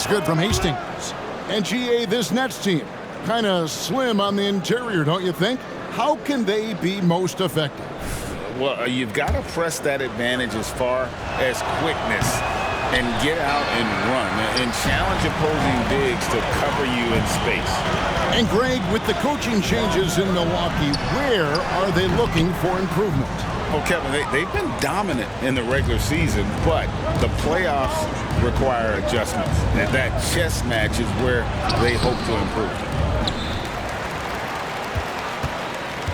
It's good from Hastings. And GA, this Nets team, kind of slim on the interior, don't you think? How can they be most effective? Well, you've got to press that advantage as far as quickness and get out and run and challenge opposing bigs to cover you in space. And Greg, with the coaching changes in Milwaukee, where are they looking for improvement? Oh, Kevin, they've been dominant in the regular season, but the playoffs require adjustments. And that chess match is where they hope to improve.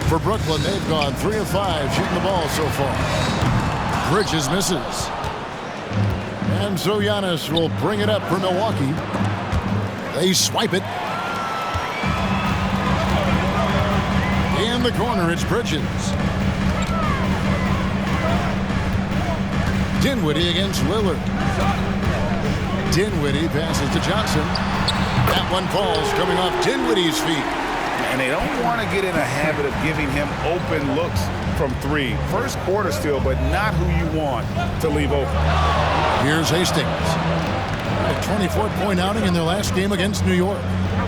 For Brooklyn, they've gone 3 of 5 shooting the ball so far. Bridges misses. And so Giannis will bring it up for Milwaukee. They swipe it. In the corner, it's Bridges. Dinwiddie against Lillard. Dinwiddie passes to Johnson. That one falls coming off Dinwiddie's feet. And they don't want to get in a habit of giving him open looks from 3. First quarter still, but not who you want to leave open. Here's Hastings. A 24-point outing in their last game against New York.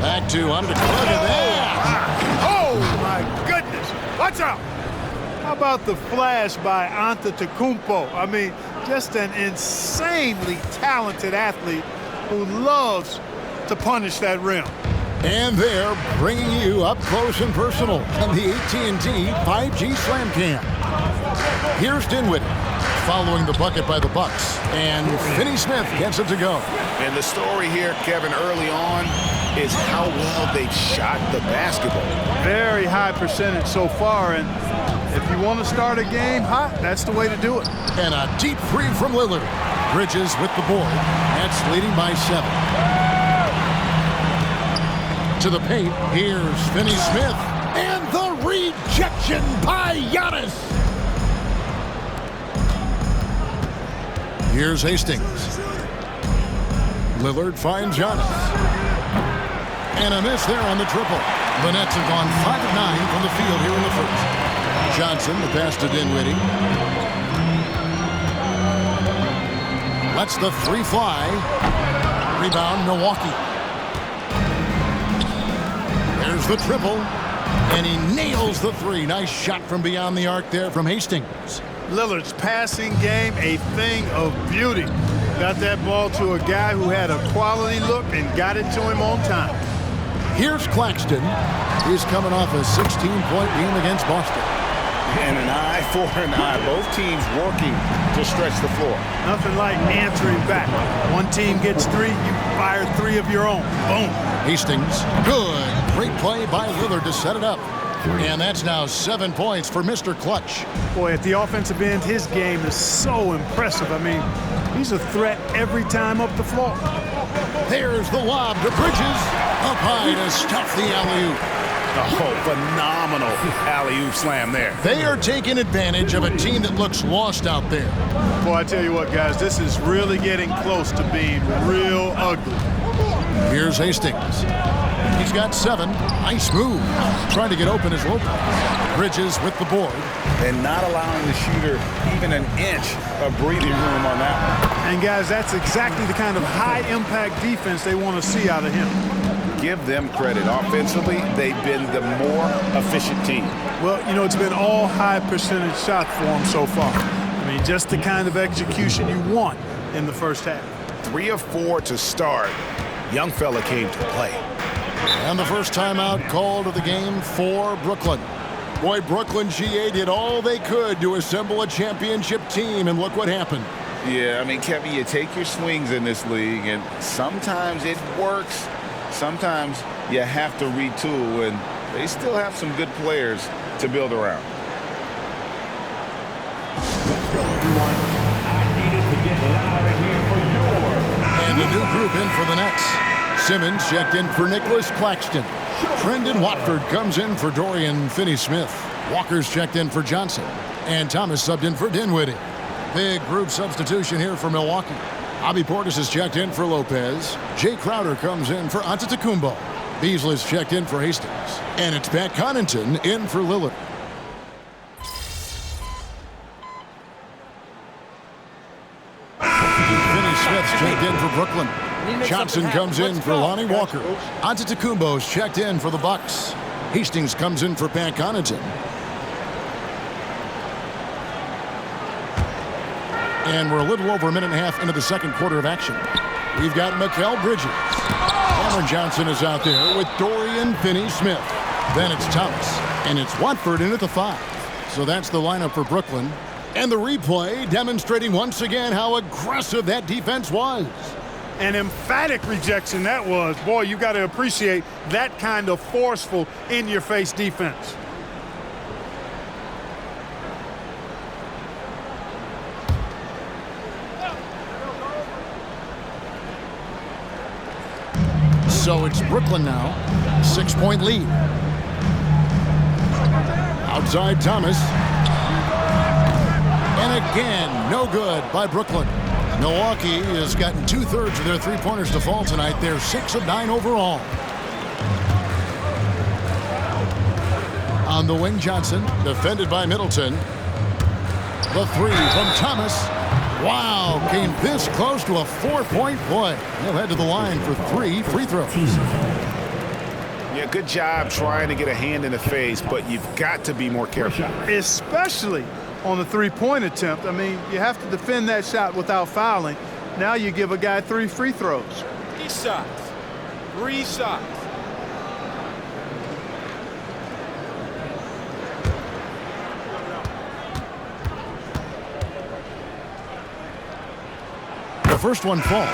Back to under. Look at that. Oh, my goodness. Watch out. How about the flash by Antetokounmpo? I mean, just an insanely talented athlete who loves to punish that rim. And they're bringing you up close and personal on the AT&T 5G Slam Cam. Here's Dinwiddie following the bucket by the Bucks, and Finney-Smith gets it to go. And the story here, Kevin, early on is how well they've shot the basketball. Very high percentage so far, and if you want to start a game hot, that's the way to do it. And a deep 3 from Lillard. Bridges with the board. That's leading by 7. To the paint, here's Finney-Smith. And the rejection by Giannis. Here's Hastings. Lillard finds Giannis. And a miss there on the triple. The Nets have gone 5 of 9 from the field here in the first. Johnson, the pass to Dinwiddie. Lets the 3 fly. Rebound, Milwaukee. There's the triple. And he nails the 3. Nice shot from beyond the arc there from Hastings. Lillard's passing game, a thing of beauty. Got that ball to a guy who had a quality look and got it to him on time. Here's Claxton. He's coming off a 16-point game against Boston. And an eye for an eye. Both teams working to stretch the floor. Nothing like answering back. One team gets 3, you fire 3 of your own. Boom. Hastings, good. Great play by Lillard to set it up. And that's now 7 points for Mr. Clutch. Boy, at the offensive end, his game is so impressive. I mean, he's a threat every time up the floor. There's the lob to Bridges. Up high to stuff the alley-oop. Oh, phenomenal alley-oop slam there. They are taking advantage of a team that looks lost out there. Boy, I tell you what, guys, this is really getting close to being real ugly. Here's Hastings. He's got 7. Nice move. Trying to get open as Lopez. Bridges with the board. And not allowing the shooter even an inch of breathing room on that one. And, guys, that's exactly the kind of high-impact defense they want to see out of him. Give them credit. Offensively, they've been the more efficient team. Well, you know, it's been all high-percentage shot for them so far. I mean, just the kind of execution you want in the first half. 3 of 4 to start. Young fella came to play. And the first timeout called of the game for Brooklyn. Boy, Brooklyn GA did all they could to assemble a championship team, and look what happened. Yeah, I mean, Kevin, you take your swings in this league, and sometimes it works. Sometimes you have to retool, and they still have some good players to build around. And a new group in for the Nets. Simmons checked in for Nicholas Claxton. Trendon Watford comes in for Dorian Finney-Smith. Walker's checked in for Johnson. And Thomas subbed in for Dinwiddie. Big group substitution here for Milwaukee. Bobby Portis is checked in for Lopez. Jay Crowder comes in for Antetokounmpo. Beasley's checked in for Hastings. And it's Pat Connaughton in for Lillard. Finney-Smith's checked in for Brooklyn. Johnson comes in for Lonnie Walker. Antetokounmpo's checked in for the Bucks. Hastings comes in for Pat Connaughton. And we're a little over a minute and a half into the second quarter of action. We've got Mikal Bridges. Cameron Johnson is out there with Dorian Finney-Smith. Then it's Thomas. And it's Watford in at the 5. So that's the lineup for Brooklyn. And the replay demonstrating once again how aggressive that defense was. An emphatic rejection that was. Boy, you got to appreciate that kind of forceful, in-your-face defense. So it's Brooklyn now. 6-point lead. Outside Thomas. And again, no good by Brooklyn. Milwaukee has gotten 2/3 of their three-pointers to fall tonight. They're 6 of 9 overall. On the wing, Johnson, defended by Middleton. The 3 from Thomas. Wow, came this close to a 4-point play. He'll head to the line for 3 free throws. Yeah, good job trying to get a hand in the face, but you've got to be more careful. Especially on the three-point attempt. I mean, you have to defend that shot without fouling. Now you give a guy 3 free throws. 3 shots. 3 shots. The first one falls.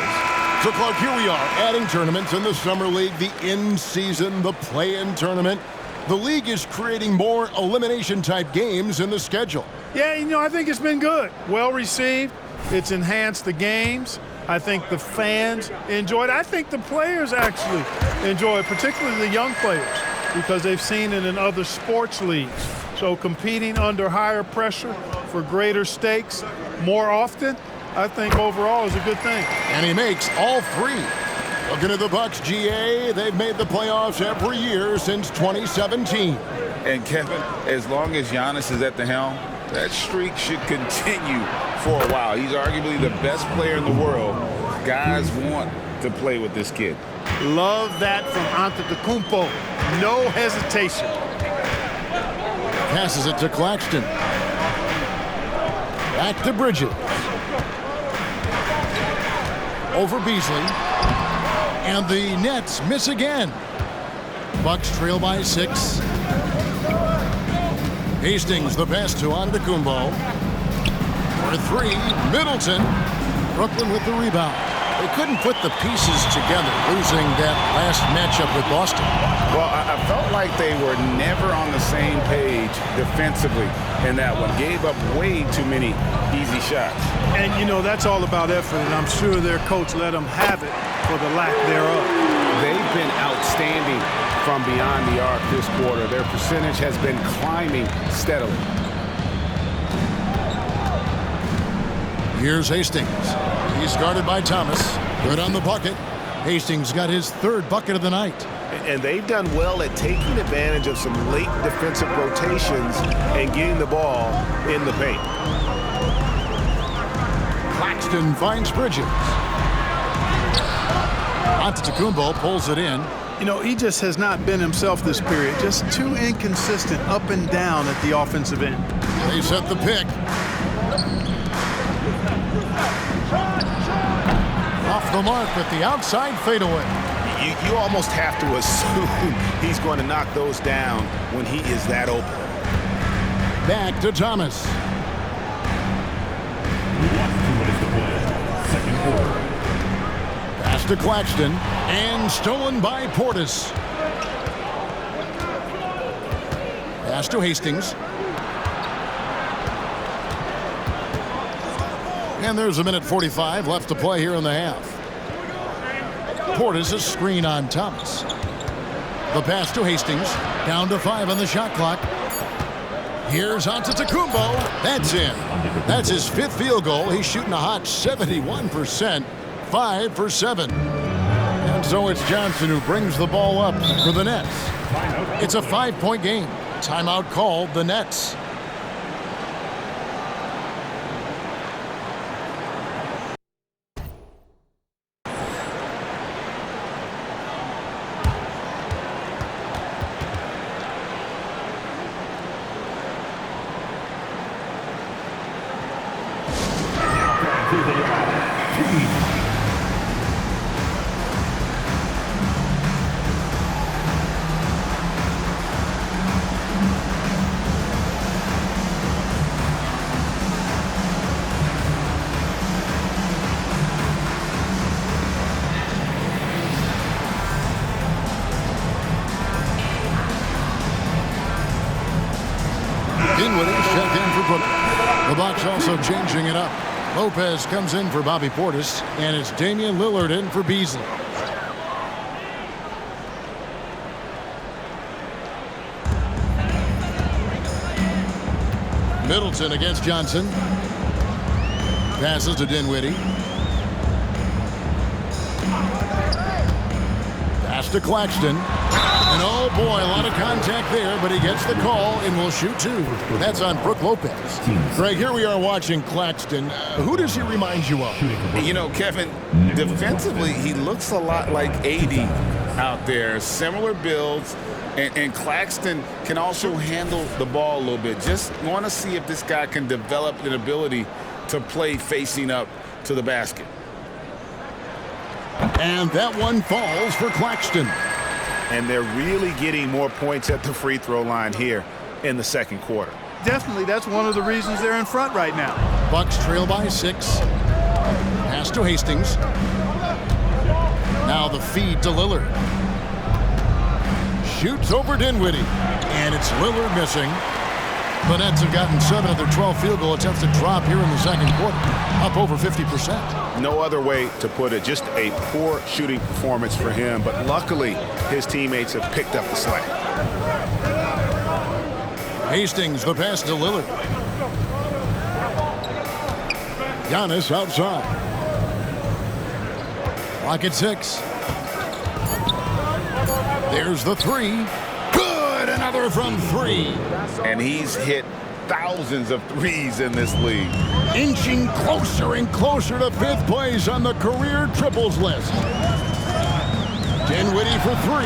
So, Clark, here we are adding tournaments in the Summer League, the in-season, the play-in tournament. The league is creating more elimination-type games in the schedule. Yeah, you know, I think it's been good. Well received. It's enhanced the games. I think the fans enjoy it. I think the players actually enjoy it, particularly the young players, because they've seen it in other sports leagues. So competing under higher pressure for greater stakes more often, I think overall is a good thing. And he makes all 3. Looking at the Bucks, GA, they've made the playoffs every year since 2017. And Kevin, as long as Giannis is at the helm, that streak should continue for a while. He's arguably the best player in the world. Guys want to play with this kid. Love that from Antetokounmpo. No hesitation. Passes it to Claxton. Back to Bridges. Over Beasley. And the Nets miss again. Bucks trail by 6. Hastings, the pass to Antetokounmpo. For 3, Middleton. Brooklyn with the rebound. They couldn't put the pieces together, losing that last matchup with Boston. Well, I felt like they were never on the same page defensively in that one. Gave up way too many easy shots. And, you know, that's all about effort, and I'm sure their coach let them have it for the lack thereof. They've been outstanding from beyond the arc this quarter. Their percentage has been climbing steadily. Here's Hastings. He's guarded by Thomas. Good on the bucket. Hastings got his 3rd bucket of the night. And they've done well at taking advantage of some late defensive rotations and getting the ball in the paint. Claxton finds Bridges. Antetokounmpo pulls it in. You know, he just has not been himself this period. Just too inconsistent up and down at the offensive end. They set the pick. Off the mark with the outside fadeaway. You almost have to assume he's going to knock those down when he is that open. Back to Thomas. Pass to Claxton. And stolen by Portis. Pass to Hastings. And there's a minute 45 left to play here in the half. Portis a screen on Thomas. The pass to Hastings. Down to 5 on the shot clock. Here's Antetokounmpo. That's in. That's his 5th field goal. He's shooting a hot 71%. 5 for 7. And so it's Johnson who brings the ball up for the Nets. It's a 5-point game. Timeout called the Nets. Dinwiddie's checked in for Brooklyn. The Bucks also changing it up. Lopez comes in for Bobby Portis, and it's Damian Lillard in for Beasley. Middleton against Johnson. Passes to Dinwiddie. Pass to Claxton. And oh boy, a lot of contact there, but he gets the call and will shoot two. That's on Brook Lopez. Greg, here we are watching Claxton. Who does he remind you of? You know, Kevin, defensively, he looks a lot like AD out there. Similar builds, and Claxton can also handle the ball a little bit. Just want to see if this guy can develop an ability to play facing up to the basket. And that one falls for Claxton. And they're really getting more points at the free throw line here in the second quarter. Definitely, that's one of the reasons they're in front right now. Bucks trail by 6. Pass to Hastings. Now the feed to Lillard. Shoots over Dinwiddie. And it's Lillard missing. The Nets have gotten 7 of their 12 field goal attempts to drop here in the second quarter. Up over 50%. No other way to put it. Just a poor shooting performance for him. But luckily, his teammates have picked up the slack. Hastings, the pass to Lillard. Giannis outside. Clock at 6. There's the three. Good! Another from 3. And he's hit thousands of threes in this league. Inching closer and closer to 5th place on the career triples list. Dinwiddie for 3.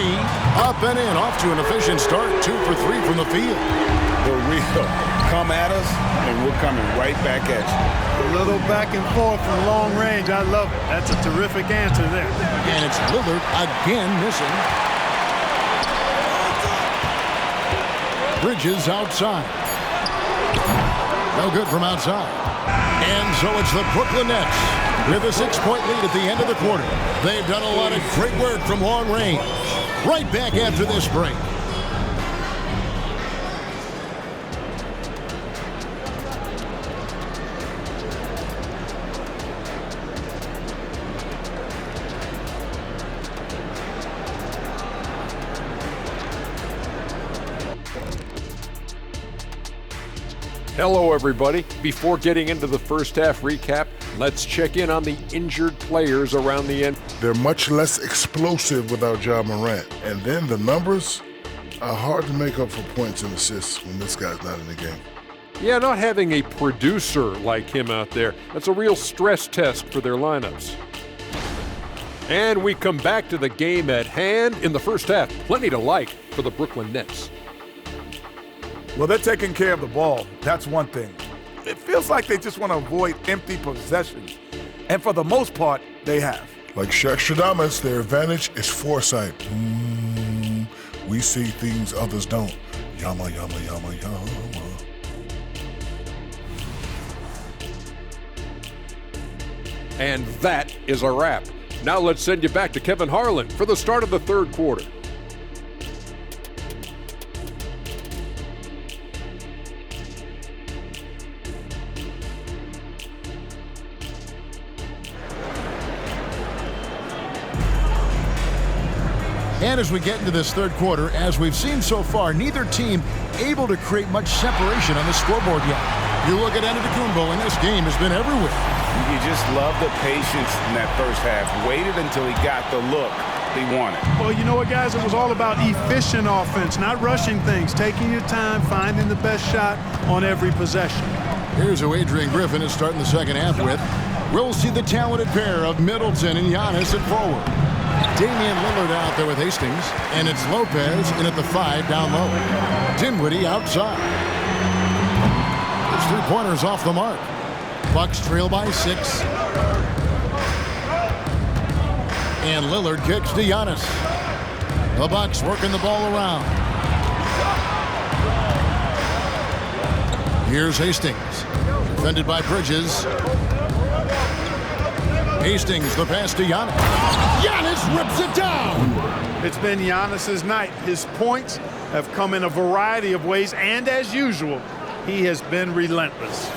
Up and in. Off to an efficient start. 2 for 3 from the field. The real come at us, and we're coming right back at you. A little back and forth from long range. I love it. That's a terrific answer there. And it's Lillard again missing. Bridges outside. No good from outside. And so it's the Brooklyn Nets with a 6-point lead at the end of the quarter. They've done a lot of great work from long range. Right back after this break. Hello, everybody. Before getting into the first half recap, let's check in on the injured players around the end. They're much less explosive without Ja Morant. And then the numbers are hard to make up for points and assists when this guy's not in the game. Yeah, not having a producer like him out there, that's a real stress test for their lineups. And we come back to the game at hand in the first half. Plenty to like for the Brooklyn Nets. Well, they're taking care of the ball. That's one thing. It feels like they just want to avoid empty possessions. And for the most part, they have. Like Shaq Stradamus, their advantage is foresight. We see things others don't. Yama, yama, yama, yama. And that is a wrap. Now let's send you back to Kevin Harlan for the start of the third quarter. And as we get into this third quarter, as we've seen so far, neither team able to create much separation on the scoreboard yet. You look at Antetokounmpo, and this game has been everywhere. You just love the patience in that first half. Waited until he got the look he wanted. Well, you know what, guys? It was all about efficient offense, not rushing things, taking your time, finding the best shot on every possession. Here's who Adrian Griffin is starting the second half with. We'll see the talented pair of Middleton and Giannis at forward. Damian Lillard out there with Hastings, and it's Lopez in at the 5 down low. Dinwiddie outside. His 3-pointers off the mark. Bucks trail by 6. And Lillard kicks to Giannis. The Bucks working the ball around. Here's Hastings. Defended by Bridges. Hastings, the pass to Giannis. Giannis rips it down. It's been Giannis's night. His points have come in a variety of ways, and as usual, he has been relentless.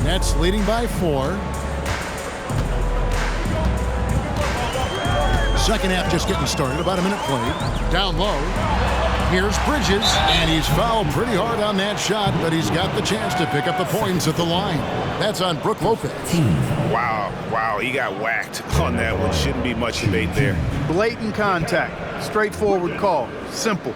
Nets leading by 4. Second half just getting started. About a minute played. Down low. Here's Bridges, and he's fouled pretty hard on that shot, but he's got the chance to pick up the points at the line. That's on Brook Lopez. Wow, he got whacked on that one. Shouldn't be much debate there. Blatant contact. Straightforward call. Simple.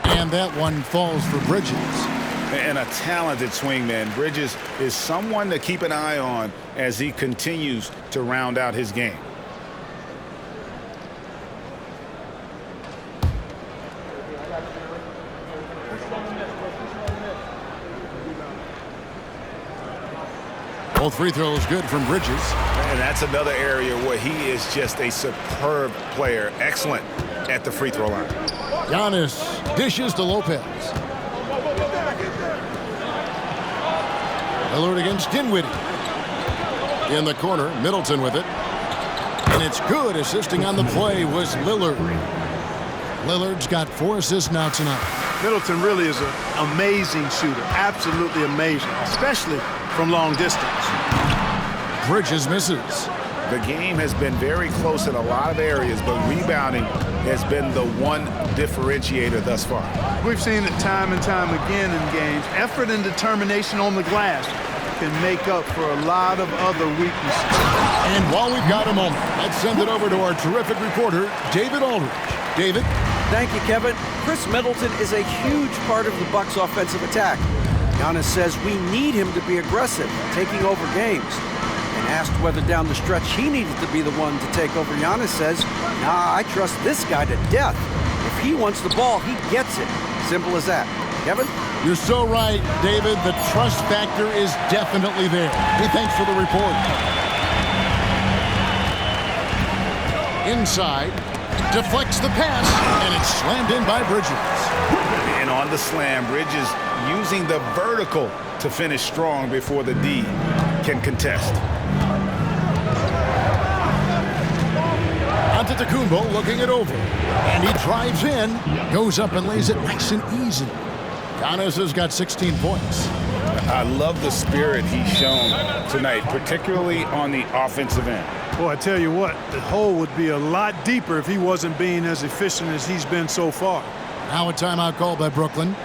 And that one falls for Bridges. And a talented swingman. Bridges is someone to keep an eye on as he continues to round out his game. Both free throws good from Bridges. And that's another area where he is just a superb player. Excellent at the free throw line. Giannis dishes to Lopez. Lillard against Dinwiddie. In the corner, Middleton with it. And it's good. Assisting on the play was Lillard. Lillard's got 4 assists now tonight. Middleton really is an amazing shooter. Absolutely amazing, especially from long distance. Bridges misses. The game has been very close in a lot of areas, but rebounding has been the one differentiator thus far. We've seen it time and time again in games. Effort and determination on the glass can make up for a lot of other weaknesses. And while we've got a moment, let's send it over to our terrific reporter, David Aldridge. David? Thank you, Kevin. Chris Middleton is a huge part of the Bucks' offensive attack. Giannis says we need him to be aggressive, taking over games. And asked whether down the stretch he needed to be the one to take over, Giannis says, nah, I trust this guy to death. If he wants the ball, he gets it. Simple as that. Kevin? You're so right, David. The trust factor is definitely there. Hey, thanks for the report. Inside, deflects the pass, and it's slammed in by Bridges. And on the slam, Bridges using the vertical to finish strong before the D can contest. Antetokounmpo looking it over, and he drives in, goes up and lays it nice and easy. Giannis has got 16 points. I love the spirit he's shown tonight, particularly on the offensive end. Boy, I tell you what, the hole would be a lot deeper if he wasn't being as efficient as he's been so far. Now a timeout called by Brooklyn.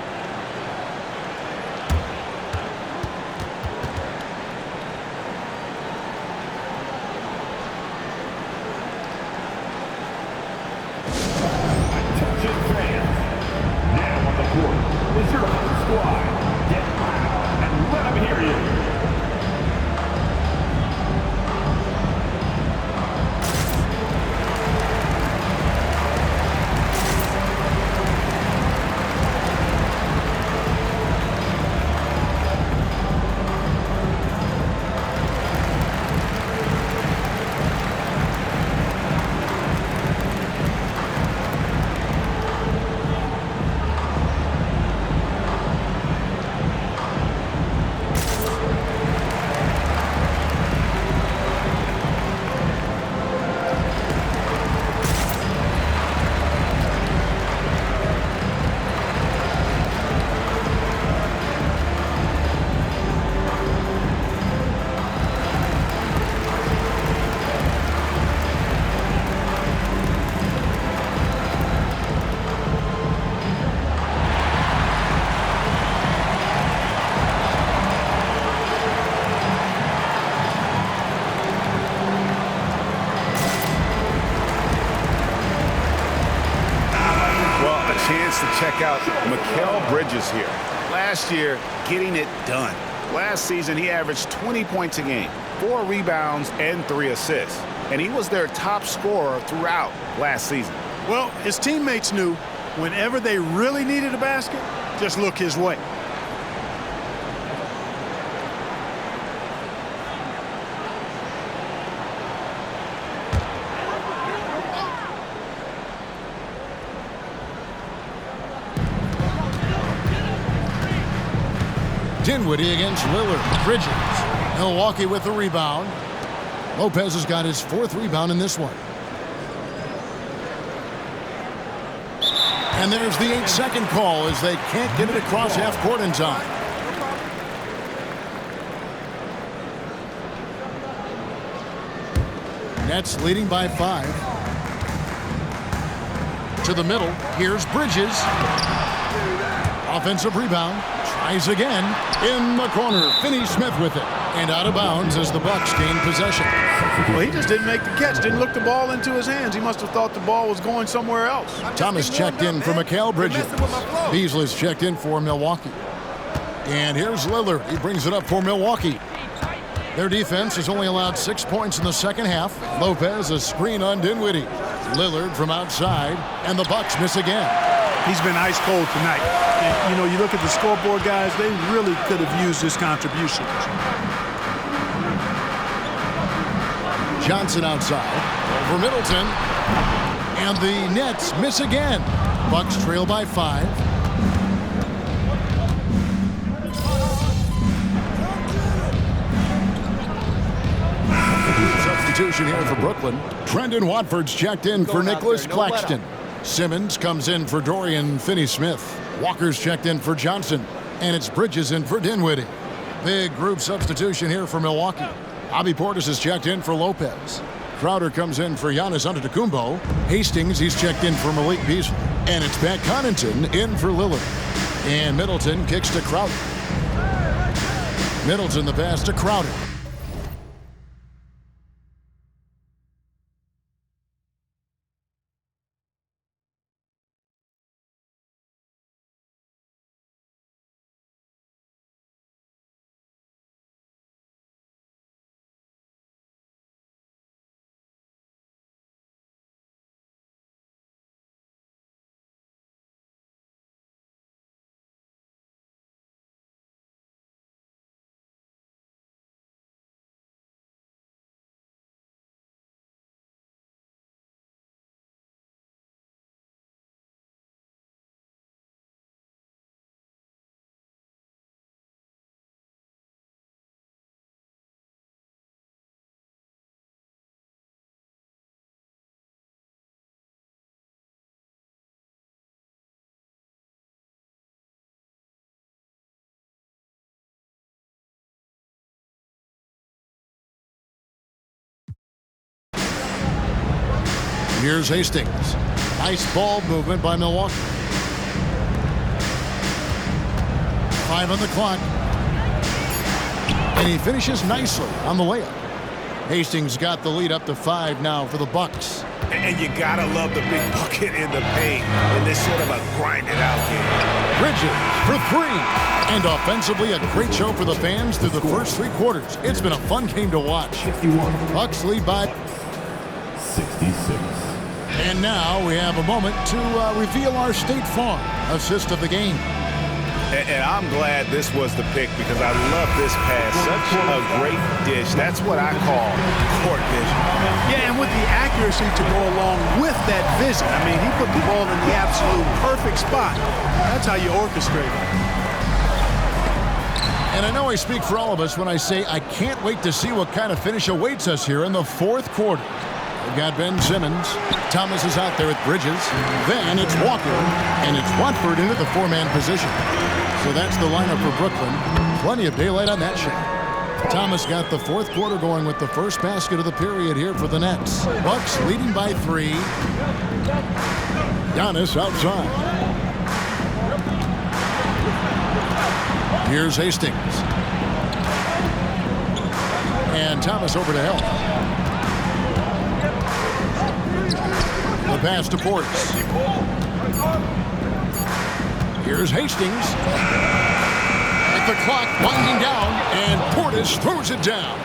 chance to check out Mikal Bridges here. Last year, getting it done. Last season, he averaged 20 points a game, 4 rebounds, and 3 assists. And he was their top scorer throughout last season. Well, his teammates knew whenever they really needed a basket, just look his way. Dinwiddie against Lillard. Bridges. Milwaukee with the rebound. Lopez has got his 4th rebound in this one. And there's the 8-second call as they can't get it across half court in time. Nets leading by 5. To the middle. Here's Bridges. Offensive rebound. Tries again. In the corner. Finney-Smith with it. And out of bounds as the Bucks gain possession. Well, he just didn't make the catch. Didn't look the ball into his hands. He must have thought the ball was going somewhere else. Thomas checked in for Mikal Bridges. Beasley's checked in for Milwaukee. And here's Lillard. He brings it up for Milwaukee. Their defense has only allowed 6 points in the second half. Lopez a screen on Dinwiddie. Lillard from outside. And the Bucks miss again. He's been ice cold tonight. And, you know, you look at the scoreboard, guys, they really could have used his contribution. Johnson outside over Middleton. And the Nets miss again. Bucks trail by 5. Substitution here for Brooklyn. Trendon Watford's checked in for Nicholas Claxton. Simmons comes in for Dorian Finney-Smith. Walker's checked in for Johnson. And it's Bridges in for Dinwiddie. Big group substitution here for Milwaukee. Bobby Portis is checked in for Lopez. Crowder comes in for Giannis Antetokounmpo. Hastings, he's checked in for Malik Beasley. And it's Pat Connaughton in for Lillard. And Middleton kicks to Crowder. Middleton the pass to Crowder. Here's Hastings. Nice ball movement by Milwaukee. 5 on the clock. And he finishes nicely on the layup. Hastings got the lead up to 5 now for the Bucks. And you gotta love the big bucket in the paint in this sort of a grinded out game. Bridges for 3. And offensively, a great show for the fans through the first 3 quarters. It's been a fun game to watch. Bucks lead by 66. And now we have a moment to reveal our State Farm assist of the game. And I'm glad this was the pick because I love this pass. Such a great dish. That's what I call court vision. Yeah, and with the accuracy to go along with that vision. I mean, he put the ball in the absolute perfect spot. That's how you orchestrate it. And I know I speak for all of us when I say I can't wait to see what kind of finish awaits us here in the 4th quarter. We've got Ben Simmons. Thomas is out there with Bridges. Then it's Walker. And it's Watford into the 4-man position. So that's the lineup for Brooklyn. Plenty of daylight on that shot. Thomas got the 4th quarter going with the first basket of the period here for the Nets. Bucks leading by 3. Giannis outside. Here's Hastings. And Thomas over to help. The pass to Portis. Here's Hastings. With the clock winding down, and Portis throws it down.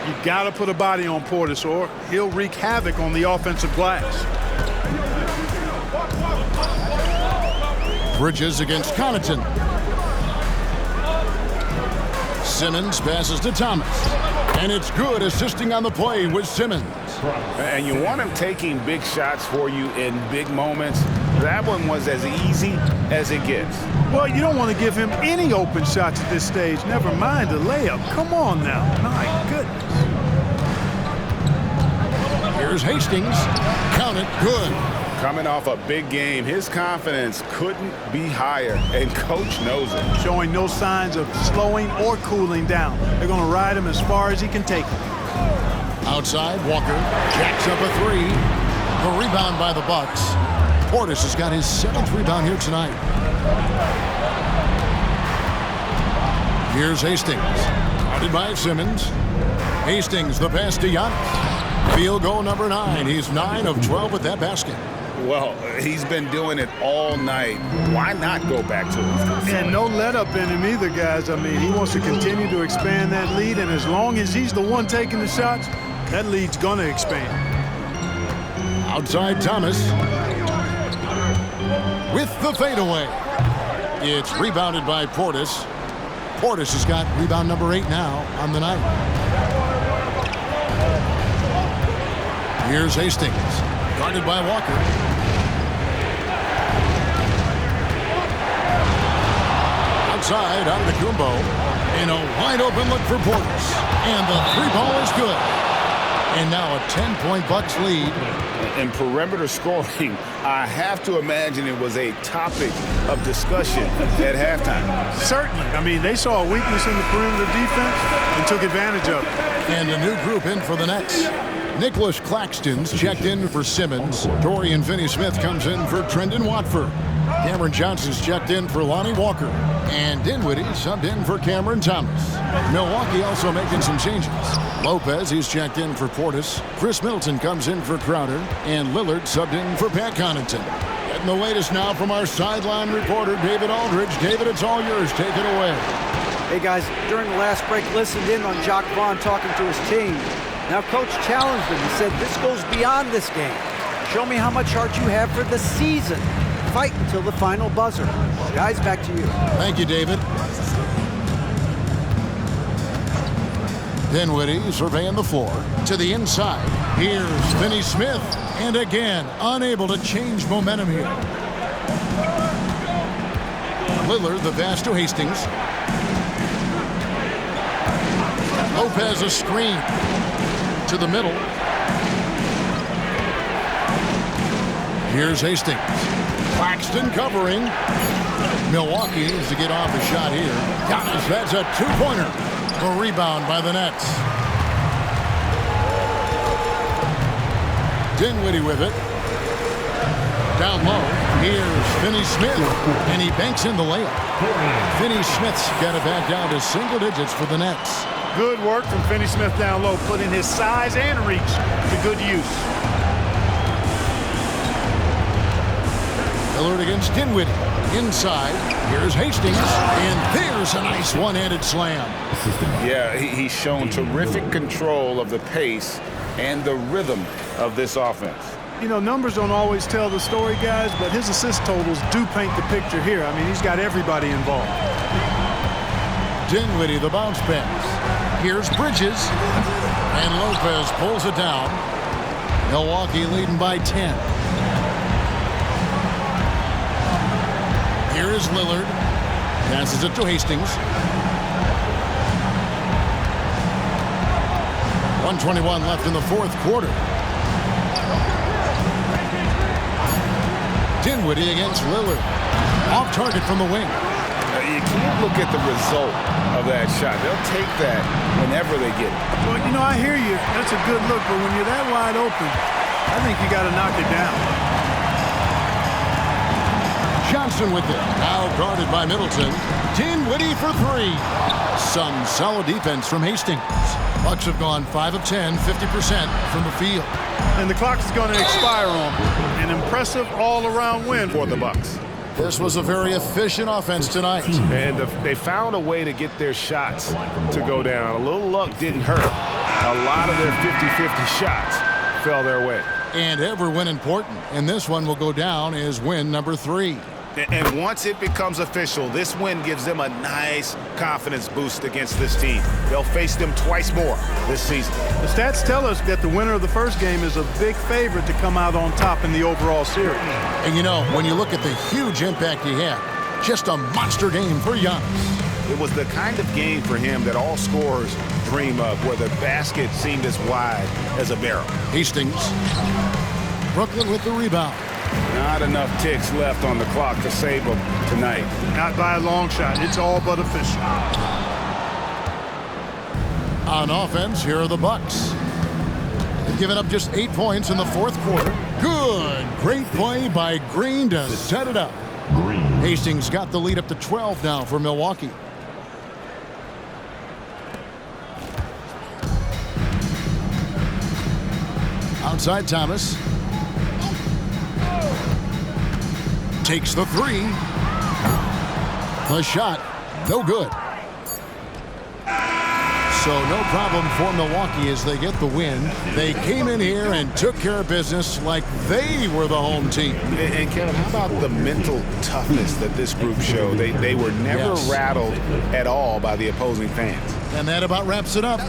You got to put a body on Portis, or he'll wreak havoc on the offensive glass. Bridges against Connaughton. Simmons passes to Thomas. And it's good, assisting on the play with Simmons. And you want him taking big shots for you in big moments. That one was as easy as it gets. Well, you don't want to give him any open shots at this stage. Never mind a layup. Come on now. My goodness. Here's Hastings. Count it. Good. Coming off a big game, his confidence couldn't be higher, and Coach knows it. Showing no signs of slowing or cooling down. They're going to ride him as far as he can take him. Outside, Walker jacks up a three. The rebound by the Bucks. Portis has got his 7th rebound here tonight. Here's Hastings. Guarded by Simmons. Hastings, the pass to Giannis. Field goal number 9. He's 9 of 12 with that basket. Well, he's been doing it all night. Why not go back to it? And no let up in him either, guys. I mean, he wants to continue to expand that lead, and as long as he's the one taking the shots, that lead's going to expand. Outside Thomas. With the fadeaway. It's rebounded by Portis. Portis has got rebound number 8 now on the night. Here's Hastings. Guarded by Walker. Outside, Antetokounmpo. And a wide open look for Portis. And the 3-ball is good. And now a 10-point Bucks lead. In perimeter scoring, I have to imagine it was a topic of discussion at halftime. Certainly. I mean, they saw a weakness in the perimeter defense and took advantage of it. And a new group in for the Nets. Nicholas Claxton's checked in for Simmons. Dorian Finney-Smith comes in for Trendon Watford. Cameron Johnson's checked in for Lonnie Walker. And Dinwiddie subbed in for Cameron Thomas. Milwaukee also making some changes. Lopez, he's checked in for Portis. Chris Middleton comes in for Crowder. And Lillard subbed in for Pat Connaughton. Getting the latest now from our sideline reporter, David Aldridge. David, it's all yours. Take it away. Hey, guys, during the last break, listened in on Jacques Vaughn talking to his team. Now, Coach challenged him. He said, this goes beyond this game. Show me how much heart you have for the season. Fight until the final buzzer. Guys, back to you. Thank you, David. Dinwiddie surveying the floor. To the inside. Here's Finney-Smith. And again, unable to change momentum here. Lillard, the pass to Hastings. Lopez, a screen. To the middle. Here's Hastings. Claxton covering. Milwaukee needs to get off the shot here. Giannis, that's a 2-pointer. A rebound by the Nets. Dinwiddie with it. Down low. Here's Finney-Smith. And he banks in the layup. Finney-Smith's got it back down to single digits for the Nets. Good work from Finney-Smith down low, putting his size and reach to good use. Lillard against Dinwiddie. Inside. Here's Hastings. And there's a nice one-handed slam. Yeah, he's shown terrific control of the pace and the rhythm of this offense. You know, numbers don't always tell the story, guys, but his assist totals do paint the picture here. I mean, he's got everybody involved. Dinwiddie, the bounce pass. Here's Bridges. And Lopez pulls it down. Milwaukee leading by 10. Here is Lillard. Passes it to Hastings. 1:21 left in the 4th quarter. Dinwiddie against Lillard. Off target from the wing. You can't look at the result of that shot. They'll take that whenever they get it. Well, you know, I hear you. That's a good look, but when you're that wide open, I think you got to knock it down. Johnson with it. Now guarded by Middleton. Dinwiddie for 3. Some solid defense from Hastings. Bucks have gone 5 of 10, 50% from the field. And the clock is going to expire on them. An impressive all-around win for the Bucks. This was a very efficient offense tonight. And they found a way to get their shots to go down. A little luck didn't hurt. A lot of their 50-50 shots fell their way. And every win important. And this one will go down as win number 3. And once it becomes official, this win gives them a nice confidence boost against this team. They'll face them twice more this season. The stats tell us that the winner of the first game is a big favorite to come out on top in the overall series. And you know, when you look at the huge impact he had, just a monster game for Giannis. It was the kind of game for him that all scorers dream of, where the basket seemed as wide as a barrel. Hastings. Brooklyn with the rebound. Not enough ticks left on the clock to save them tonight. Not by a long shot. It's all but official. On offense, here are the Bucks. They've given up just 8 points in the fourth quarter. Good. Great play by Green to set it up. Hastings got the lead up to 12 now for Milwaukee. Outside Thomas. Takes the 3. The shot, no good. So no problem for Milwaukee as they get the win. They came in here and took care of business like they were the home team. And Kevin, how about the mental toughness that this group showed? They were never rattled at all by the opposing fans. And that about wraps it up.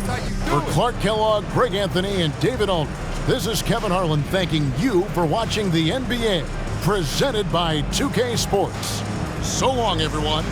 For Clark Kellogg, Greg Anthony, and David Aldridge, this is Kevin Harlan thanking you for watching the NBA, presented by 2K Sports. So long, everyone.